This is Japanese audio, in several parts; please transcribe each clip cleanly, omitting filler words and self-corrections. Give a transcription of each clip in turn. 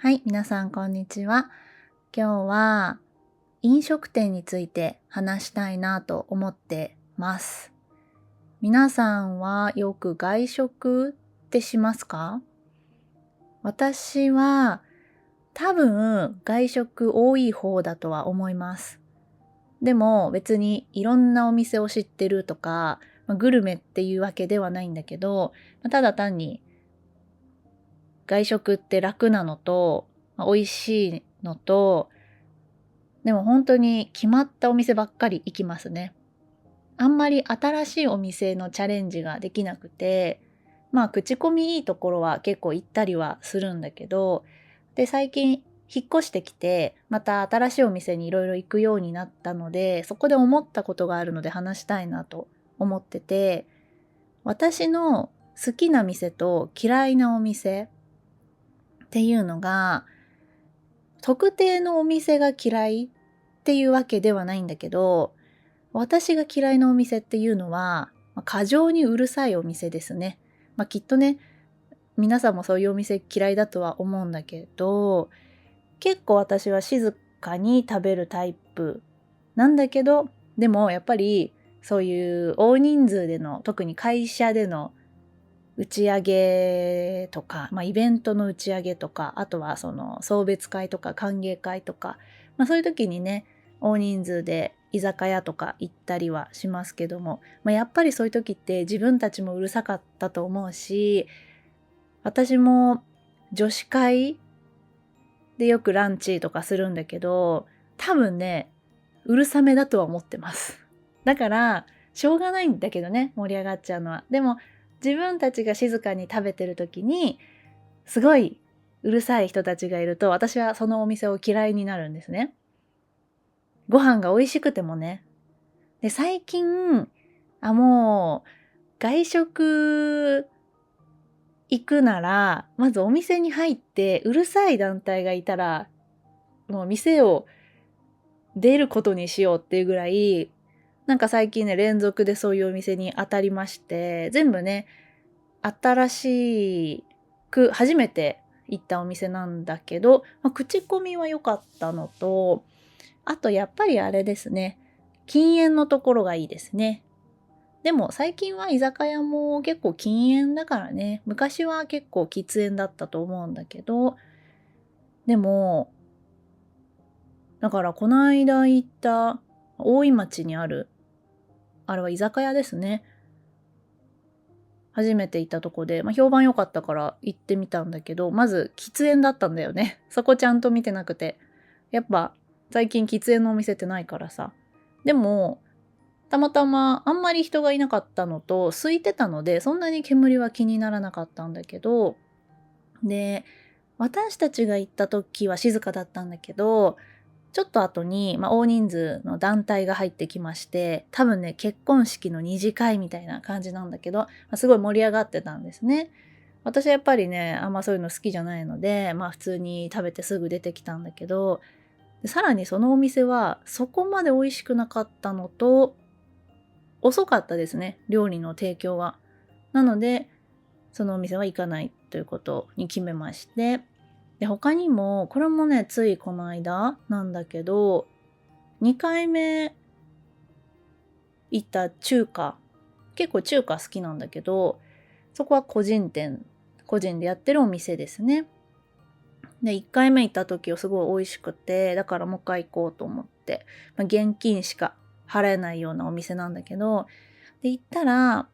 はい、皆さんこんにちは。今日は飲食店について話したいなと思ってます。皆さんはよく外食ってしますか？私は多分外食多い方だとは思います。でも別にいろんなお店を知ってるとか、グルメっていうわけではないんだけど、ただ単に外食って楽なのと、美味しいのと、でも本当に決まったお店ばっかり行きますね。あんまり新しいお店のチャレンジができなくて、口コミいいところは結構行ったりはするんだけど、で、最近引っ越してきて、また新しいお店にいろいろ行くようになったので、そこで思ったことがあるので話したいなと思ってて、私の好きな店と嫌いなお店っていうのが、特定のお店が嫌いっていうわけではないんだけど、私が嫌いなお店っていうのは、過剰にうるさいお店ですね。きっとね、皆さんもそういうお店嫌いだとは思うんだけど、結構私は静かに食べるタイプなんだけど、でもやっぱりそういう大人数での、特に会社での打ち上げとか、イベントの打ち上げとか、あとはその送別会とか歓迎会とか、そういう時にね、大人数で居酒屋とか行ったりはしますけども、やっぱりそういう時って自分たちもうるさかったと思うし、私も女子会でよくランチとかするんだけど、多分ね、うるさめだとは思ってます。だから、しょうがないんだけどね、盛り上がっちゃうのは。でも、自分たちが静かに食べてる時に、すごいうるさい人たちがいると、私はそのお店を嫌いになるんですね。ご飯が美味しくてもね。で、最近、もう、外食行くなら、まずお店に入ってうるさい団体がいたら、もう店を出ることにしようっていうぐらい、なんか最近ね、連続でそういうお店に当たりまして、全部ね、新しく初めて行ったお店なんだけど、口コミは良かったのと、あとやっぱりあれですね、禁煙のところがいいですね。でも最近は居酒屋も結構禁煙だからね、昔は結構喫煙だったと思うんだけど、でも、だからこの間行った大井町にある、あれは居酒屋ですね。初めて行ったとこで、評判良かったから行ってみたんだけど、まず喫煙だったんだよね。そこちゃんと見てなくて。やっぱ最近喫煙のお店ってないからさ。でも、たまたまあんまり人がいなかったのと、空いてたので、そんなに煙は気にならなかったんだけど、で、私たちが行った時は静かだったんだけど、ちょっと後に、大人数の団体が入ってきまして、多分ね、結婚式の二次会みたいな感じなんだけど、すごい盛り上がってたんですね。私はやっぱりね、あんまそういうの好きじゃないので、普通に食べてすぐ出てきたんだけど、さらにそのお店はそこまで美味しくなかったのと、遅かったですね、料理の提供が。なので、そのお店は行かないということに決めまして、で、他にも、これもね、ついこの間なんだけど、2回目行った中華、結構中華好きなんだけど、そこは個人店、個人でやってるお店ですね。で、1回目行った時はすごい美味しくて、だからもう一回行こうと思って、現金しか払えないようなお店なんだけど、で、行ったら、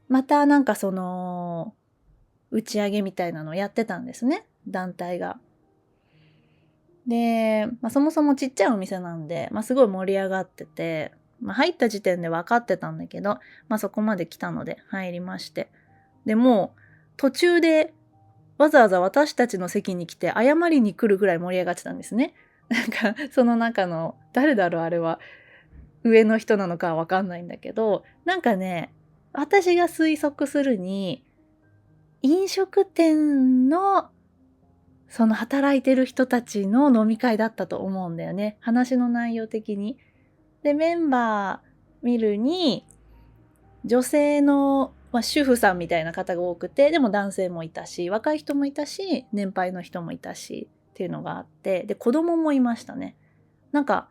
またなんかその、打ち上げみたいなのをやってたんですね、団体が。で、そもそもちっちゃいお店なんで、すごい盛り上がってて、入った時点で分かってたんだけど、そこまで来たので入りまして。でもう途中でわざわざ私たちの席に来て謝りに来るぐらい盛り上がってたんですね。なんかその中の誰だろうあれは、上の人なのかは分かんないんだけど、なんかね、私が推測するに飲食店のその働いてる人たちの飲み会だったと思うんだよね。話の内容的に。で、メンバー見るに、女性の主婦さんみたいな方が多くて、でも男性もいたし、若い人もいたし、年配の人もいたしっていうのがあって、で子供もいましたね。なんか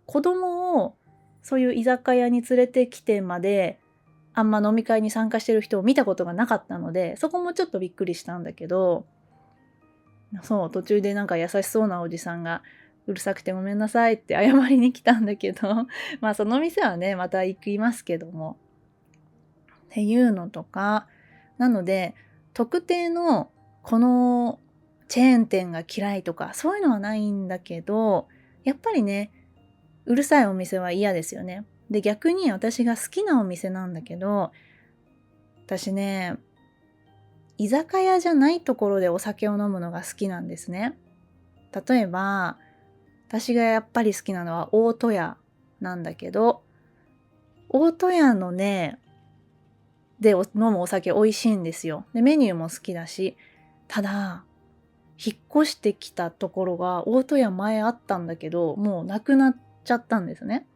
子供をそういう居酒屋に連れてきてまであんま飲み会に参加してる人を見たことがなかったので、そこもちょっとびっくりしたんだけど、そう途中でなんか優しそうなおじさんがうるさくてごめんなさいって謝りに来たんだけどまあその店はねまた行きますけどもっていうのとか、なので特定のこのチェーン店が嫌いとかそういうのはないんだけど、やっぱりねうるさいお店は嫌ですよね。で逆に私が好きなお店なんだけど、私ね居酒屋じゃないところでお酒を飲むのが好きなんですね。例えば私がやっぱり好きなのは大戸屋なんだけど、大戸屋のねで飲むお酒美味しいんですよ。でメニューも好きだし、ただ引っ越してきたところが大戸屋前あったんだけどもうなくなっちゃったんですね。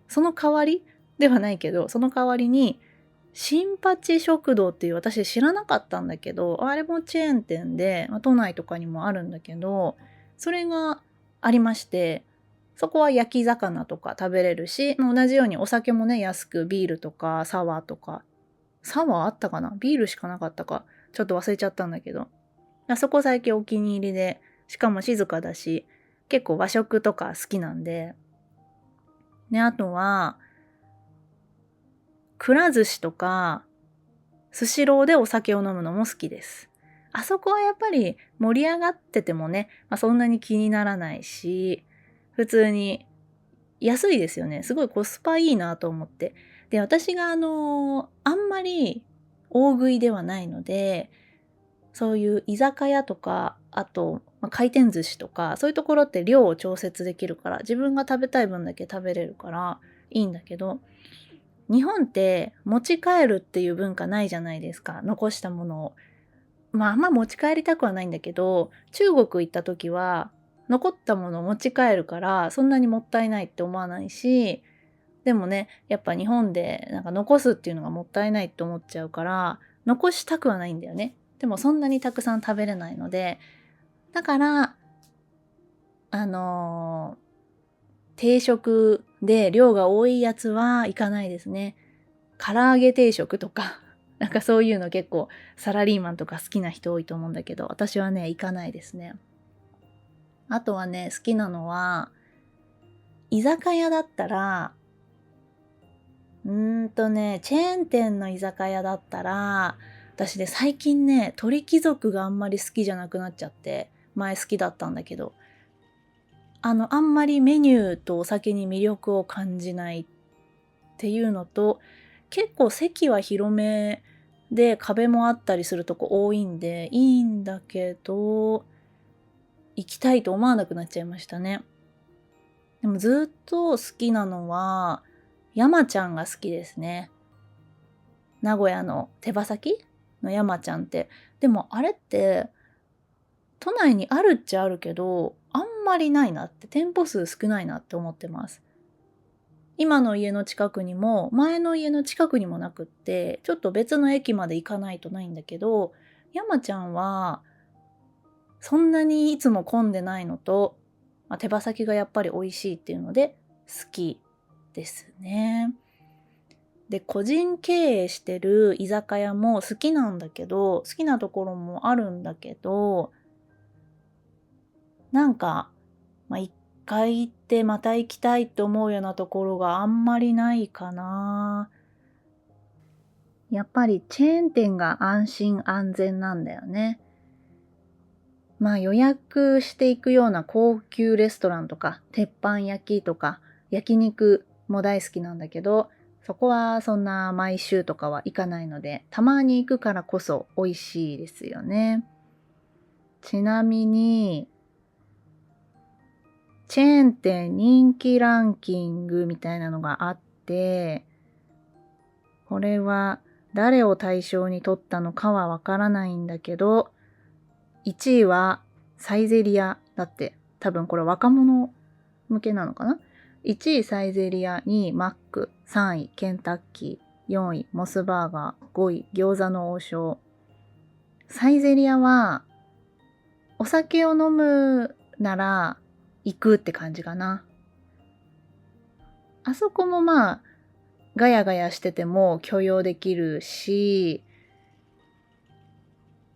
その代わりではないけど、その代わりに新八食堂っていう、私知らなかったんだけど、あれもチェーン店で、都内とかにもあるんだけど、それがありまして、そこは焼き魚とか食べれるし、同じようにお酒もね安く、ビールとかサワーとか、サワーあったかな、ビールしかなかったかちょっと忘れちゃったんだけど、そこ最近お気に入りで、しかも静かだし結構和食とか好きなんでね。あとはくら寿司とかスシローでお酒を飲むのも好きです。あそこはやっぱり盛り上がっててもね、そんなに気にならないし、普通に安いですよね。すごいコスパいいなと思って。で、私があんまり大食いではないので、そういう居酒屋とか、あと、回転寿司とか、そういうところって量を調節できるから、自分が食べたい分だけ食べれるからいいんだけど、日本って持ち帰るっていう文化ないじゃないですか。残したものを。あんま持ち帰りたくはないんだけど、中国行った時は残ったものを持ち帰るからそんなにもったいないって思わないし、でもね、やっぱ日本でなんか残すっていうのがもったいないって思っちゃうから、残したくはないんだよね。でもそんなにたくさん食べれないので、だから、あの定食で量が多いやつは行かないですね。唐揚げ定食とかなんかそういうの結構サラリーマンとか好きな人多いと思うんだけど、私はね行かないですね。あとはね好きなのは居酒屋だったらチェーン店の居酒屋だったら、私ね最近ね鳥貴族があんまり好きじゃなくなっちゃって、前好きだったんだけど、あんまりメニューとお酒に魅力を感じないっていうのと、結構席は広めで壁もあったりするとこ多いんでいいんだけど、行きたいと思わなくなっちゃいましたね。でもずっと好きなのは山ちゃんが好きですね。名古屋の手羽先の山ちゃんって、でもあれって都内にあるっちゃあるけどあんまりないなって、店舗数少ないなって思ってます。今の家の近くにも前の家の近くにもなくって、ちょっと別の駅まで行かないとないんだけど、山ちゃんはそんなにいつも混んでないのと、手羽先がやっぱり美味しいっていうので好きですね。で個人経営してる居酒屋も好きなんだけど、好きなところもあるんだけど、なんか一回行ってまた行きたいって思うようなところがあんまりないかな。やっぱりチェーン店が安心安全なんだよね。予約していくような高級レストランとか鉄板焼きとか焼肉も大好きなんだけど、そこはそんな毎週とかは行かないので、たまに行くからこそ美味しいですよね。ちなみにチェーン店人気ランキングみたいなのがあって、これは誰を対象に取ったのかはわからないんだけど、1位はサイゼリヤだって。多分これ若者向けなのかな。1位サイゼリヤ、2位マック、3位ケンタッキー。4位モスバーガー、5位餃子の王将。サイゼリヤはお酒を飲むなら行くって感じかな。あそこもまあガヤガヤしてても許容できるし、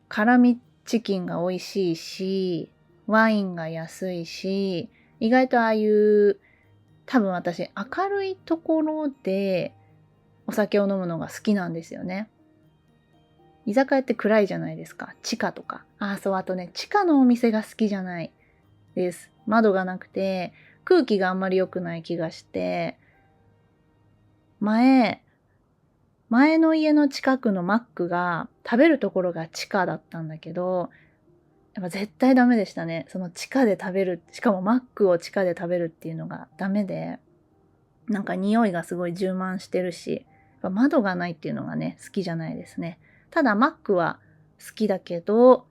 辛味チキンが美味しいし、ワインが安いし、意外とああいう多分私明るいところでお酒を飲むのが好きなんですよね。居酒屋って暗いじゃないですか。地下とか。そう、あとね、地下のお店が好きじゃないです。窓がなくて、空気があんまり良くない気がして、前の家の近くのマックが食べるところが地下だったんだけど、やっぱ絶対ダメでしたね。その地下で食べる、しかもマックを地下で食べるっていうのがダメで、なんか匂いがすごい充満してるし、窓がないっていうのがね、好きじゃないですね。ただマックは好きだけど、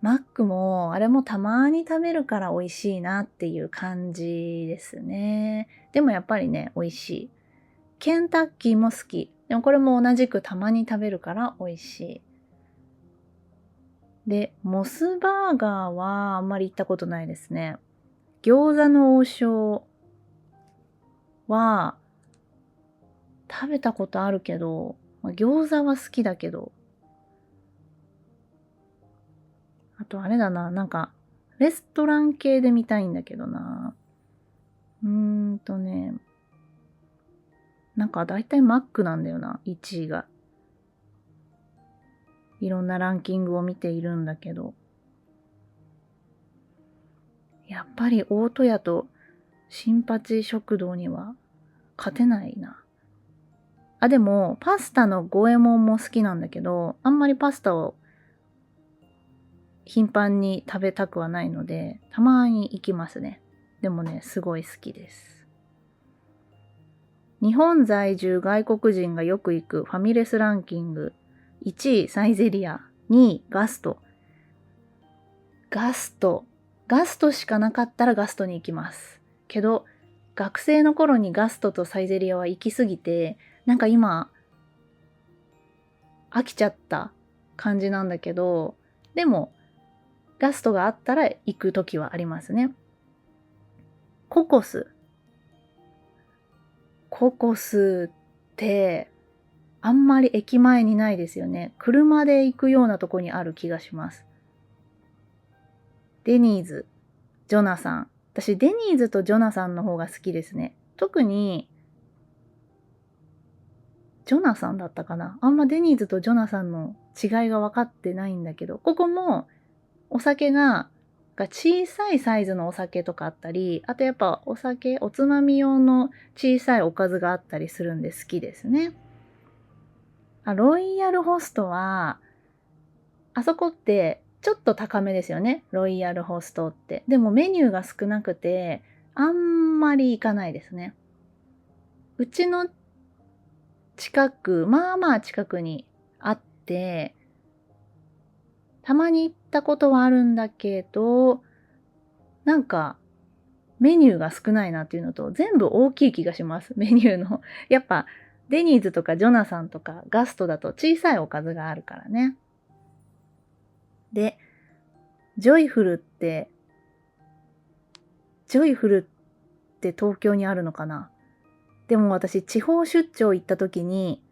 マックもあれもたまに食べるから美味しいなっていう感じですね。でもやっぱりね、美味しい。ケンタッキーも好き。でもこれも同じくたまに食べるから美味しい。で、モスバーガーはあんまり行ったことないですね。餃子の王将は食べたことあるけど、餃子は好きだけど、あとあれだな、なんかレストラン系で見たいんだけどな。なんか大体マックなんだよな、1位が。いろんなランキングを見ているんだけど。やっぱり大戸屋と新八食堂には勝てないな。でもパスタの五右衛門も好きなんだけど、あんまりパスタを頻繁に食べたくはないので、たまに行きますね。でもね、すごい好きです。日本在住外国人がよく行くファミレスランキング。1位サイゼリヤ、2位ガスト。ガストしかなかったらガストに行きます。けど、学生の頃にガストとサイゼリヤは行き過ぎて、なんか今、飽きちゃった感じなんだけど、でも、ガストがあったら行く時はありますね。ココスって、あんまり駅前にないですよね。車で行くようなとこにある気がします。デニーズ、ジョナサン。私、デニーズとジョナサンの方が好きですね。特に、ジョナサンだったかな。あんまデニーズとジョナサンの違いが分かってないんだけど、ここもお酒が小さいサイズのお酒とかあったり、あとやっぱおつまみ用の小さいおかずがあったりするんで好きですね。ロイヤルホストは、あそこってちょっと高めですよね。ロイヤルホストって。でもメニューが少なくて、あんまり行かないですね。うちの近く、まあまあ近くにあって、たまに行ったことはあるんだけど、なんかメニューが少ないなっていうのと、全部大きい気がします。メニューの。やっぱデニーズとかジョナサンとかガストだと小さいおかずがあるからね。で、ジョイフルって東京にあるのかな？でも私地方出張行った時に、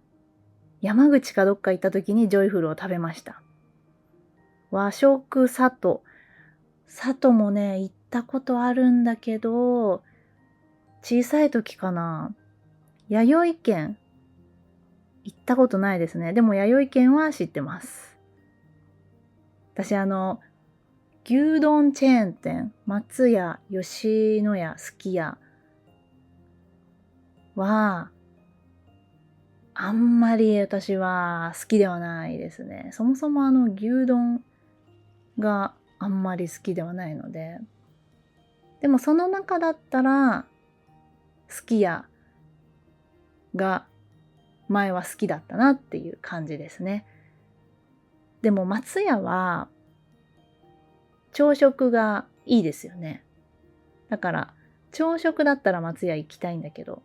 山口かどっか行った時にジョイフルを食べました。和食里もね、行ったことあるんだけど、小さい時かな。弥生県行ったことないですね。でも弥生県は知ってます。私牛丼チェーン店、松屋、吉野家、すき家は、あんまり私は好きではないですね。そもそも牛丼があんまり好きではないので。でもその中だったら、すき家が前は好きだったなっていう感じですね。でも松屋は朝食がいいですよね。だから朝食だったら松屋行きたいんだけど、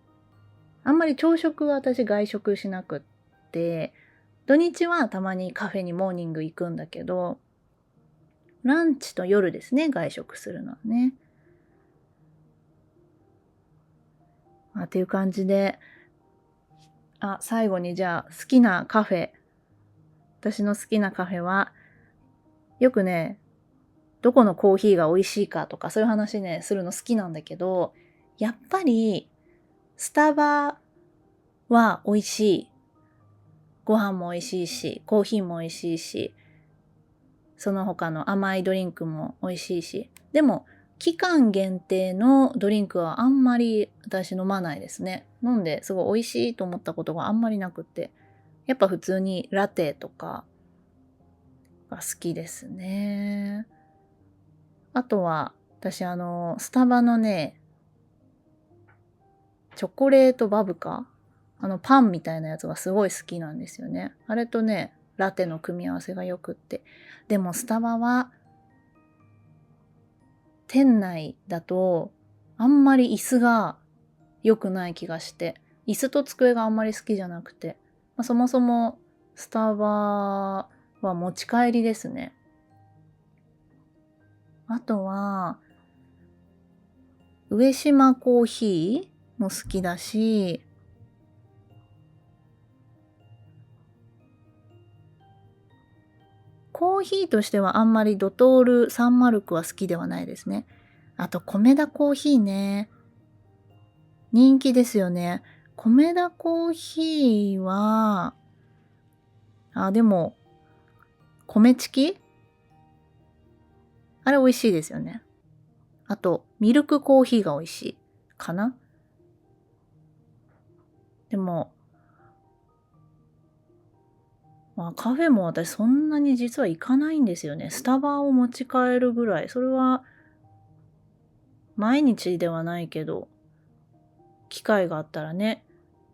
あんまり朝食は私外食しなくって、土日はたまにカフェにモーニング行くんだけど、ランチと夜ですね、外食するのはね。っていう感じで、最後にじゃあ好きなカフェ。私の好きなカフェは、よくね、どこのコーヒーが美味しいかとかそういう話ね、するの好きなんだけど、やっぱりスタバは美味しい。ご飯も美味しいし、コーヒーも美味しいし、その他の甘いドリンクも美味しいし。でも、期間限定のドリンクはあんまり私飲まないですね。飲んですごい美味しいと思ったことがあんまりなくって。やっぱ普通にラテとかが好きですね。あとは、私スタバのね、チョコレートバブカパンみたいなやつがすごい好きなんですよね。あれとね、ラテの組み合わせがよくって。でもスタバは、店内だと、あんまり椅子が良くない気がして、椅子と机があんまり好きじゃなくて、そもそもスタバは持ち帰りですね。あとは、上島コーヒーも好きだし、コーヒーとしてはあんまりドトールサンマルクは好きではないですね。あと、米田コーヒーね。人気ですよね。米田コーヒーは、でも、米チキあれ美味しいですよね。あと、ミルクコーヒーが美味しいかな。でも、カフェも私そんなに実は行かないんですよね。スタバを持ち帰るぐらい。それは毎日ではないけど、機会があったらね、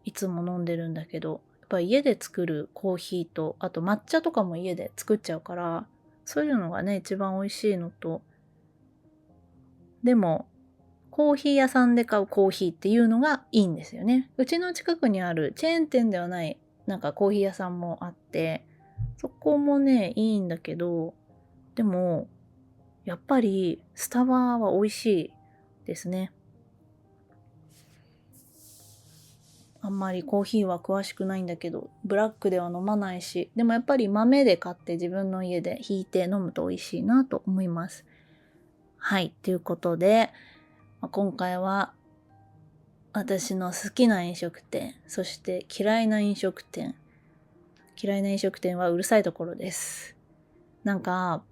いつも飲んでるんだけど、やっぱ家で作るコーヒーと、あと抹茶とかも家で作っちゃうから、そういうのがね、一番美味しいのと、でも、コーヒー屋さんで買うコーヒーっていうのがいいんですよね。うちの近くにあるチェーン店ではない、なんかコーヒー屋さんもあって、そこもね、いいんだけど、でも、やっぱりスタバは美味しいですね。あんまりコーヒーは詳しくないんだけど、ブラックでは飲まないし、でもやっぱり豆で買って自分の家でひいて飲むと美味しいなと思います。はい、ということで、今回は私の好きな飲食店、そして嫌いな飲食店。嫌いな飲食店はうるさいところです。なんか、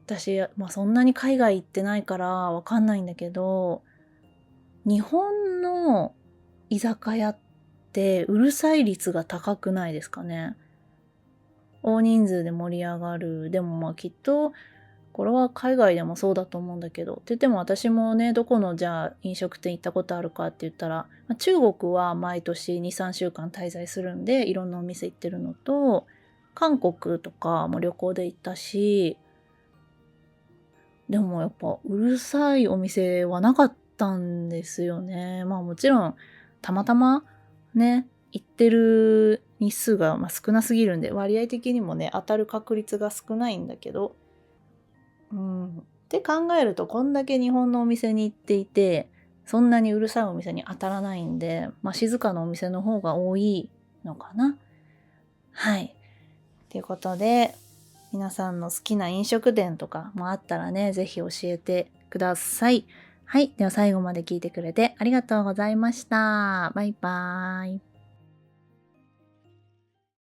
私、そんなに海外行ってないからわかんないんだけど、日本の居酒屋ってうるさい率が高くないですかね。大人数で盛り上がる。でもきっと、これは海外でもそうだと思うんだけど。って言っても私もね、どこのじゃあ飲食店行ったことあるかって言ったら、中国は毎年2、3週間滞在するんで、いろんなお店行ってるのと、韓国とかも旅行で行ったし、でもやっぱうるさいお店はなかったんですよね。もちろん、たまたまね、行ってる日数が少なすぎるんで、割合的にもね、当たる確率が少ないんだけど、って考えると、こんだけ日本のお店に行っていて、そんなにうるさいお店に当たらないんで、静かなお店の方が多いのかな。はい。ということで、皆さんの好きな飲食店とかもあったらね、ぜひ教えてください。はい。では最後まで聞いてくれてありがとうございました。バイバーイ。